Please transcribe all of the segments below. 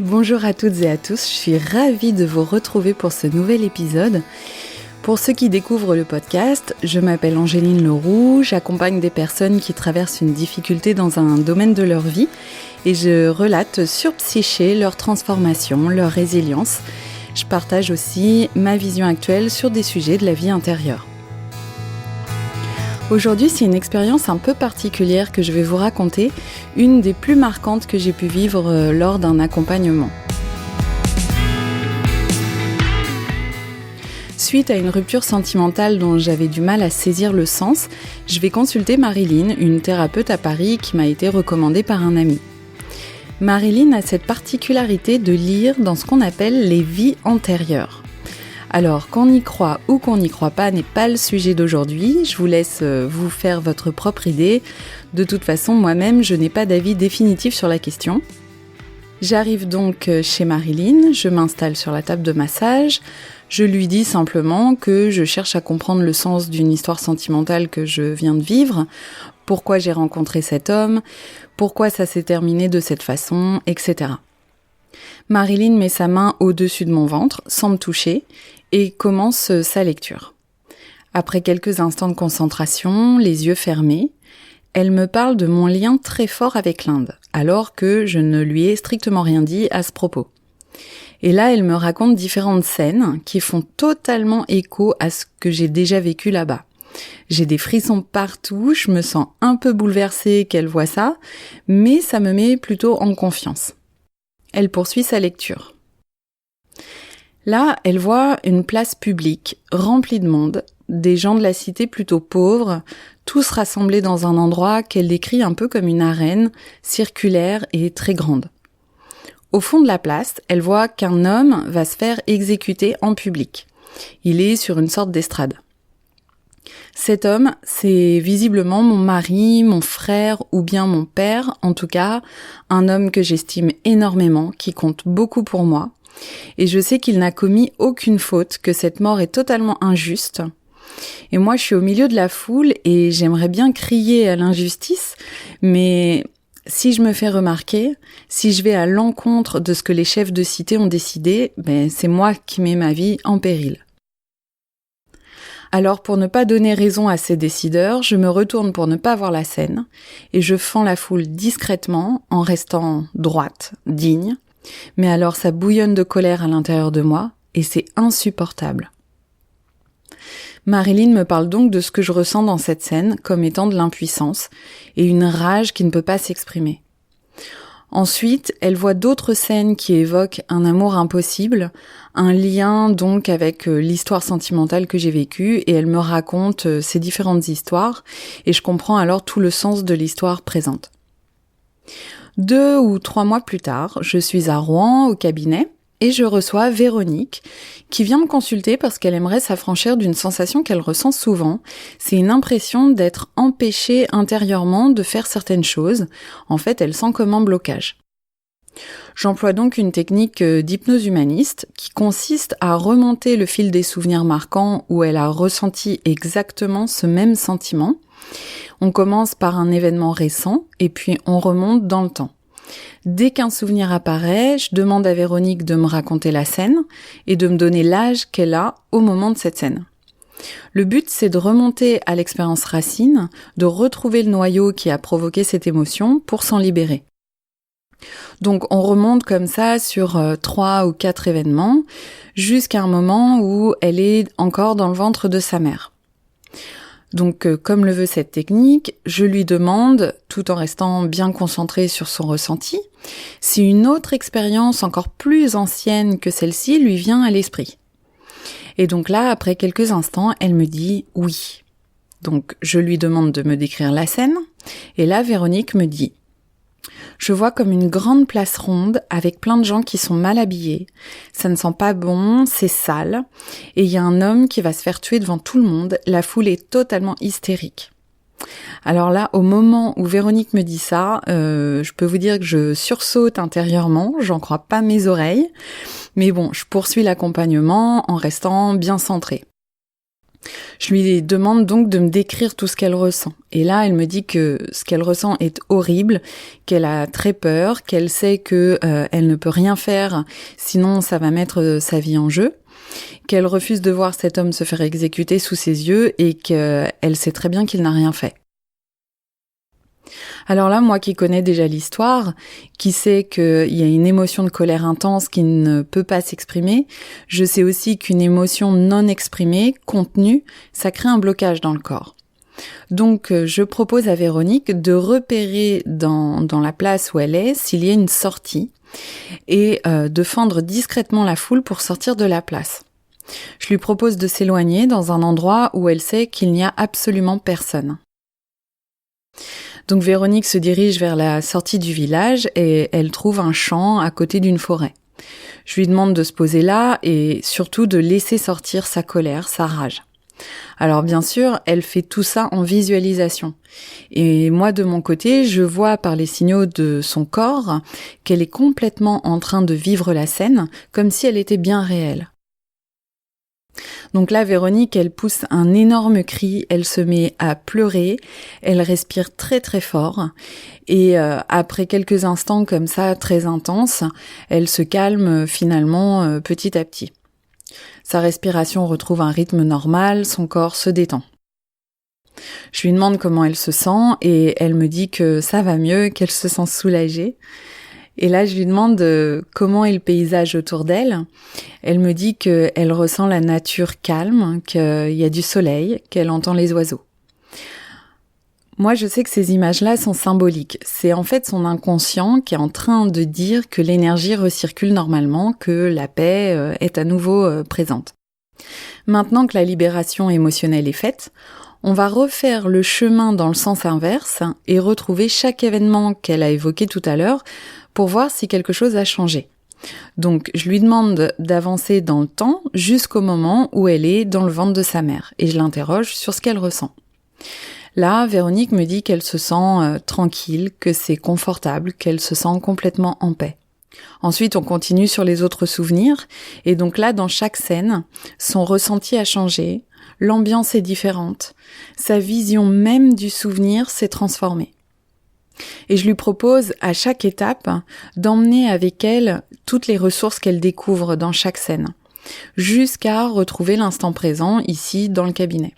Bonjour à toutes et à tous, je suis ravie de vous retrouver pour ce nouvel épisode. Pour ceux qui découvrent le podcast, je m'appelle Angéline Leroux, j'accompagne des personnes qui traversent une difficulté dans un domaine de leur vie et je relate sur Psyché leur transformation, leur résilience. Je partage aussi ma vision actuelle sur des sujets de la vie intérieure. Aujourd'hui, c'est une expérience un peu particulière que je vais vous raconter, une des plus marquantes que j'ai pu vivre lors d'un accompagnement. Suite à une rupture sentimentale dont j'avais du mal à saisir le sens, je vais consulter Marilyn, une thérapeute à Paris qui m'a été recommandée par un ami. Marilyn a cette particularité de lire dans ce qu'on appelle les vies antérieures. Alors, qu'on y croit ou qu'on n'y croit pas n'est pas le sujet d'aujourd'hui. Je vous laisse vous faire votre propre idée. De toute façon, moi-même, je n'ai pas d'avis définitif sur la question. J'arrive donc chez Marilyn, je m'installe sur la table de massage. Je lui dis simplement que je cherche à comprendre le sens d'une histoire sentimentale que je viens de vivre, pourquoi j'ai rencontré cet homme, pourquoi ça s'est terminé de cette façon, etc. Marilyn met sa main au-dessus de mon ventre, sans me toucher, et commence sa lecture. Après quelques instants de concentration, les yeux fermés, elle me parle de mon lien très fort avec l'Inde, alors que je ne lui ai strictement rien dit à ce propos. Et là, elle me raconte différentes scènes qui font totalement écho à ce que j'ai déjà vécu là-bas. J'ai des frissons partout, je me sens un peu bouleversée qu'elle voit ça, mais ça me met plutôt en confiance. Elle poursuit sa lecture. Là, elle voit une place publique, remplie de monde, des gens de la cité plutôt pauvres, tous rassemblés dans un endroit qu'elle décrit un peu comme une arène, circulaire et très grande. Au fond de la place, elle voit qu'un homme va se faire exécuter en public. Il est sur une sorte d'estrade. Cet homme, c'est visiblement mon mari, mon frère ou bien mon père, en tout cas, un homme que j'estime énormément, qui compte beaucoup pour moi. Et je sais qu'il n'a commis aucune faute, que cette mort est totalement injuste. Et moi, je suis au milieu de la foule et j'aimerais bien crier à l'injustice, mais si je me fais remarquer, si je vais à l'encontre de ce que les chefs de cité ont décidé, c'est moi qui mets ma vie en péril. Alors pour ne pas donner raison à ces décideurs, je me retourne pour ne pas voir la scène et je fends la foule discrètement en restant droite, digne. Mais alors ça bouillonne de colère à l'intérieur de moi et c'est insupportable. Marilyn me parle donc de ce que je ressens dans cette scène comme étant de l'impuissance et une rage qui ne peut pas s'exprimer. Ensuite, elle voit d'autres scènes qui évoquent un amour impossible, un lien donc avec l'histoire sentimentale que j'ai vécue et elle me raconte ces différentes histoires et je comprends alors tout le sens de l'histoire présente. 2 ou 3 mois plus tard, je suis à Rouen au cabinet et je reçois Véronique qui vient me consulter parce qu'elle aimerait s'affranchir d'une sensation qu'elle ressent souvent. C'est une impression d'être empêchée intérieurement de faire certaines choses. En fait, elle sent comme un blocage. J'emploie donc une technique d'hypnose humaniste qui consiste à remonter le fil des souvenirs marquants où elle a ressenti exactement ce même sentiment. On commence par un événement récent et puis on remonte dans le temps. Dès qu'un souvenir apparaît, je demande à Véronique de me raconter la scène et de me donner l'âge qu'elle a au moment de cette scène. Le but, c'est de remonter à l'expérience racine, de retrouver le noyau qui a provoqué cette émotion pour s'en libérer. Donc on remonte comme ça sur 3 ou 4 événements jusqu'à un moment où elle est encore dans le ventre de sa mère. Donc, comme le veut cette technique, je lui demande, tout en restant bien concentrée sur son ressenti, si une autre expérience encore plus ancienne que celle-ci lui vient à l'esprit. Et donc là, après quelques instants, elle me dit « oui ». Donc, je lui demande de me décrire la scène, et là, Véronique me dit « Je vois comme une grande place ronde avec plein de gens qui sont mal habillés. Ça ne sent pas bon, c'est sale. Et il y a un homme qui va se faire tuer devant tout le monde. La foule est totalement hystérique. » Alors là, au moment où Véronique me dit ça, je peux vous dire que je sursaute intérieurement. J'en crois pas mes oreilles. Mais bon, je poursuis l'accompagnement en restant bien centrée. Je lui demande donc de me décrire tout ce qu'elle ressent. Et là, elle me dit que ce qu'elle ressent est horrible, qu'elle a très peur, qu'elle sait que elle ne peut rien faire, sinon ça va mettre sa vie en jeu, qu'elle refuse de voir cet homme se faire exécuter sous ses yeux et qu'elle sait très bien qu'il n'a rien fait. Alors là, moi qui connais déjà l'histoire, qui sais qu'il y a une émotion de colère intense qui ne peut pas s'exprimer, je sais aussi qu'une émotion non exprimée, contenue, ça crée un blocage dans le corps. Donc je propose à Véronique de repérer dans la place où elle est s'il y a une sortie et de fendre discrètement la foule pour sortir de la place. Je lui propose de s'éloigner dans un endroit où elle sait qu'il n'y a absolument personne. Donc Véronique se dirige vers la sortie du village et elle trouve un champ à côté d'une forêt. Je lui demande de se poser là et surtout de laisser sortir sa colère, sa rage. Alors bien sûr, elle fait tout ça en visualisation. Et moi de mon côté, je vois par les signaux de son corps qu'elle est complètement en train de vivre la scène comme si elle était bien réelle. Donc là, Véronique, elle pousse un énorme cri, elle se met à pleurer, elle respire très très fort et après quelques instants comme ça, très intenses, elle se calme finalement petit à petit. Sa respiration retrouve un rythme normal, son corps se détend. Je lui demande comment elle se sent et elle me dit que ça va mieux, qu'elle se sent soulagée. Et là, je lui demande comment est le paysage autour d'elle. Elle me dit qu'elle ressent la nature calme, qu'il y a du soleil, qu'elle entend les oiseaux. Moi, je sais que ces images-là sont symboliques. C'est en fait son inconscient qui est en train de dire que l'énergie recircule normalement, que la paix est à nouveau présente. Maintenant que la libération émotionnelle est faite, on va refaire le chemin dans le sens inverse et retrouver chaque événement qu'elle a évoqué tout à l'heure pour voir si quelque chose a changé. Donc, je lui demande d'avancer dans le temps jusqu'au moment où elle est dans le ventre de sa mère et je l'interroge sur ce qu'elle ressent. Là, Véronique me dit qu'elle se sent tranquille, que c'est confortable, qu'elle se sent complètement en paix. Ensuite, on continue sur les autres souvenirs et donc là, dans chaque scène, son ressenti a changé, l'ambiance est différente, sa vision même du souvenir s'est transformée. Et je lui propose à chaque étape d'emmener avec elle toutes les ressources qu'elle découvre dans chaque scène, jusqu'à retrouver l'instant présent ici dans le cabinet.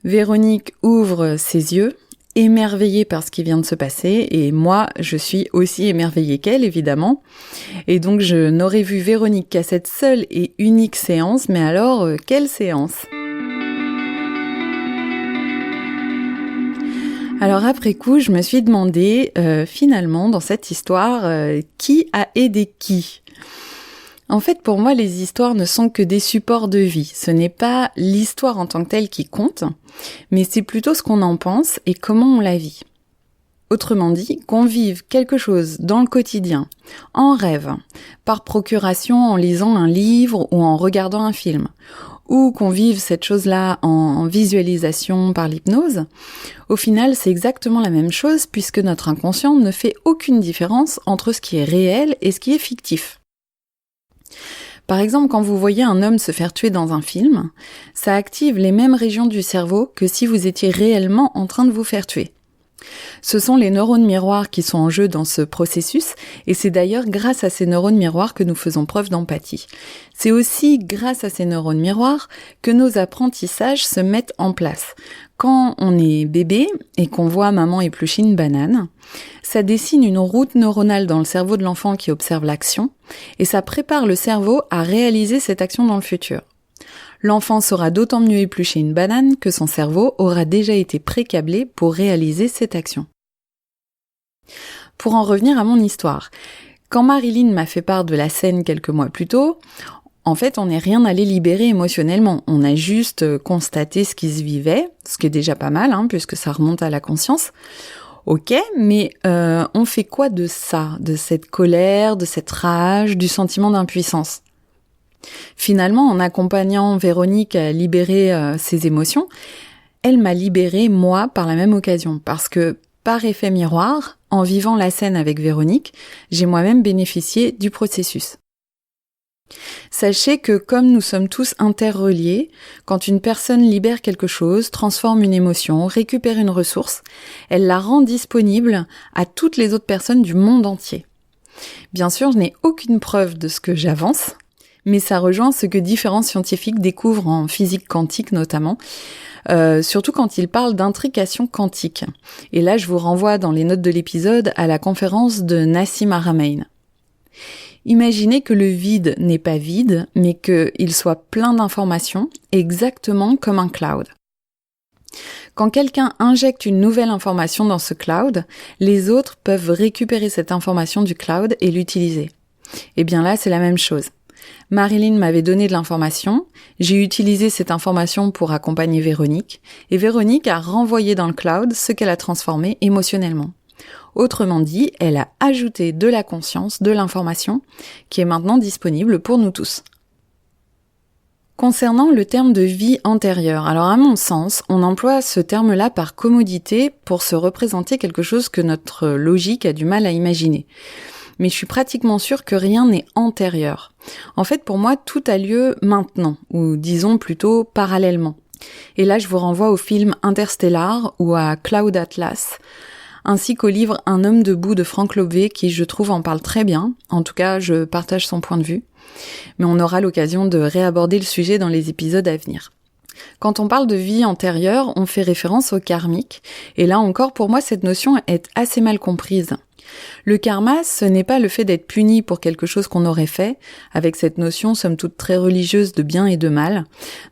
Véronique ouvre ses yeux, émerveillée par ce qui vient de se passer, et moi, je suis aussi émerveillée qu'elle, évidemment. Et donc, je n'aurais vu Véronique qu'à cette seule et unique séance, mais alors, quelle séance ? Alors après coup, je me suis demandé, finalement, dans cette histoire, qui a aidé qui ? En fait, pour moi, les histoires ne sont que des supports de vie. Ce n'est pas l'histoire en tant que telle qui compte, mais c'est plutôt ce qu'on en pense et comment on la vit. Autrement dit, qu'on vive quelque chose dans le quotidien, en rêve, par procuration en lisant un livre ou en regardant un film, ou qu'on vive cette chose-là en visualisation par l'hypnose, au final, c'est exactement la même chose puisque notre inconscient ne fait aucune différence entre ce qui est réel et ce qui est fictif. Par exemple, quand vous voyez un homme se faire tuer dans un film, ça active les mêmes régions du cerveau que si vous étiez réellement en train de vous faire tuer. Ce sont les neurones miroirs qui sont en jeu dans ce processus et c'est d'ailleurs grâce à ces neurones miroirs que nous faisons preuve d'empathie. C'est aussi grâce à ces neurones miroirs que nos apprentissages se mettent en place. Quand on est bébé et qu'on voit maman éplucher une banane, ça dessine une route neuronale dans le cerveau de l'enfant qui observe l'action et ça prépare le cerveau à réaliser cette action dans le futur. L'enfant saura d'autant mieux éplucher une banane que son cerveau aura déjà été pré-câblé pour réaliser cette action. Pour en revenir à mon histoire, quand Marilyn m'a fait part de la scène quelques mois plus tôt, en fait, on n'est rien allé libérer émotionnellement. On a juste constaté ce qui se vivait, ce qui est déjà pas mal, puisque ça remonte à la conscience. Ok, mais on fait quoi de ça, de cette colère, de cette rage, du sentiment d'impuissance ? Finalement, en accompagnant Véronique à libérer ses émotions, elle m'a libérée, moi, par la même occasion. Parce que, par effet miroir, en vivant la scène avec Véronique, j'ai moi-même bénéficié du processus. Sachez que comme nous sommes tous interreliés, quand une personne libère quelque chose, transforme une émotion, récupère une ressource, elle la rend disponible à toutes les autres personnes du monde entier. Bien sûr, je n'ai aucune preuve de ce que j'avance, mais ça rejoint ce que différents scientifiques découvrent en physique quantique notamment, surtout quand ils parlent d'intrication quantique. Et là, je vous renvoie dans les notes de l'épisode à la conférence de Nassim Haramein. Imaginez que le vide n'est pas vide, mais qu'il soit plein d'informations, exactement comme un cloud. Quand quelqu'un injecte une nouvelle information dans ce cloud, les autres peuvent récupérer cette information du cloud et l'utiliser. Et bien là, c'est la même chose. Marilyn m'avait donné de l'information, j'ai utilisé cette information pour accompagner Véronique, et Véronique a renvoyé dans le cloud ce qu'elle a transformé émotionnellement. Autrement dit, elle a ajouté de la conscience, de l'information, qui est maintenant disponible pour nous tous. Concernant le terme de vie antérieure, alors à mon sens, on emploie ce terme-là par commodité pour se représenter quelque chose que notre logique a du mal à imaginer. Mais je suis pratiquement sûre que rien n'est antérieur. En fait, pour moi, tout a lieu maintenant, ou disons plutôt parallèlement. Et là, je vous renvoie au film Interstellar ou à Cloud Atlas, ainsi qu'au livre Un homme debout de Frank Lobvé qui, je trouve, en parle très bien. En tout cas, je partage son point de vue. Mais on aura l'occasion de réaborder le sujet dans les épisodes à venir. Quand on parle de vie antérieure, on fait référence au karmique. Et là encore, pour moi, cette notion est assez mal comprise. Le karma, ce n'est pas le fait d'être puni pour quelque chose qu'on aurait fait, avec cette notion somme toute très religieuse de bien et de mal.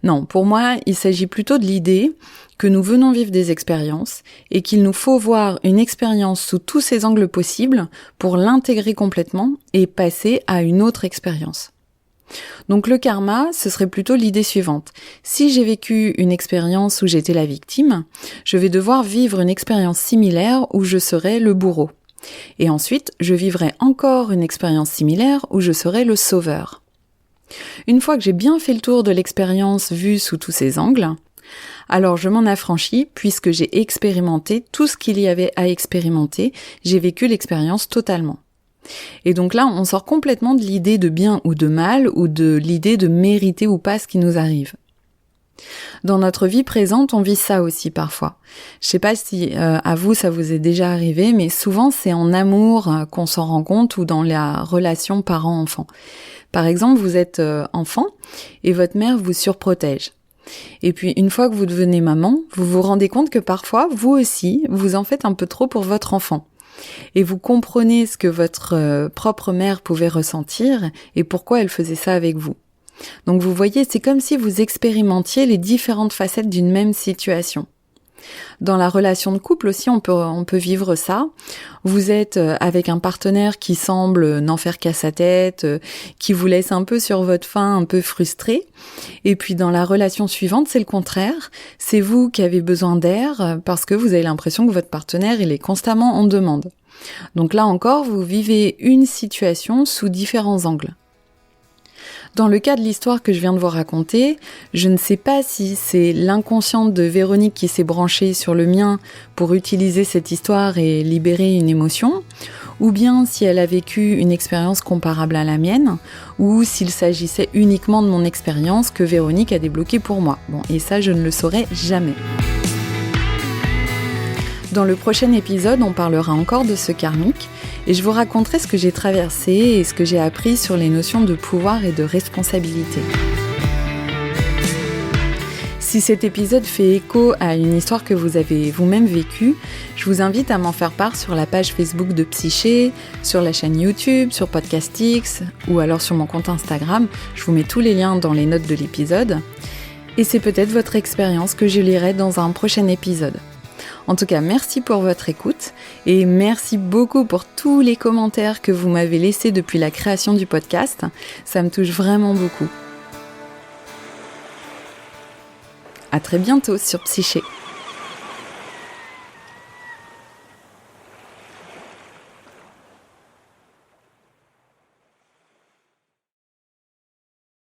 Non, pour moi, il s'agit plutôt de l'idée que nous venons vivre des expériences et qu'il nous faut voir une expérience sous tous ses angles possibles pour l'intégrer complètement et passer à une autre expérience. Donc le karma, ce serait plutôt l'idée suivante. Si j'ai vécu une expérience où j'étais la victime, je vais devoir vivre une expérience similaire où je serai le bourreau. Et ensuite, je vivrai encore une expérience similaire où je serai le sauveur. Une fois que j'ai bien fait le tour de l'expérience vue sous tous ses angles, alors je m'en affranchis puisque j'ai expérimenté tout ce qu'il y avait à expérimenter, j'ai vécu l'expérience totalement. Et donc là, on sort complètement de l'idée de bien ou de mal ou de l'idée de mériter ou pas ce qui nous arrive. Dans notre vie présente, on vit ça aussi parfois. Je sais pas si à vous ça vous est déjà arrivé, mais souvent c'est en amour qu'on s'en rend compte ou dans la relation parent-enfant. Par exemple, vous êtes enfant et votre mère vous surprotège. Et puis une fois que vous devenez maman, vous vous rendez compte que parfois, vous aussi, vous en faites un peu trop pour votre enfant. Et vous comprenez ce que votre propre mère pouvait ressentir et pourquoi elle faisait ça avec vous. Donc vous voyez, c'est comme si vous expérimentiez les différentes facettes d'une même situation. Dans la relation de couple aussi, on peut vivre ça. Vous êtes avec un partenaire qui semble n'en faire qu'à sa tête, qui vous laisse un peu sur votre faim, un peu frustré. Et puis dans la relation suivante, c'est le contraire. C'est vous qui avez besoin d'air parce que vous avez l'impression que votre partenaire, il est constamment en demande. Donc là encore, vous vivez une situation sous différents angles. Dans le cas de l'histoire que je viens de vous raconter, je ne sais pas si c'est l'inconsciente de Véronique qui s'est branchée sur le mien pour utiliser cette histoire et libérer une émotion, ou bien si elle a vécu une expérience comparable à la mienne, ou s'il s'agissait uniquement de mon expérience que Véronique a débloquée pour moi. Bon, et ça, je ne le saurai jamais. Dans le prochain épisode, on parlera encore de ce karmique et je vous raconterai ce que j'ai traversé et ce que j'ai appris sur les notions de pouvoir et de responsabilité. Si cet épisode fait écho à une histoire que vous avez vous-même vécue, je vous invite à m'en faire part sur la page Facebook de Psyché, sur la chaîne YouTube, sur Podcastix ou alors sur mon compte Instagram. Je vous mets tous les liens dans les notes de l'épisode. Et c'est peut-être votre expérience que je lirai dans un prochain épisode. En tout cas, merci pour votre écoute et merci beaucoup pour tous les commentaires que vous m'avez laissés depuis la création du podcast. Ça me touche vraiment beaucoup. À très bientôt sur Psyché.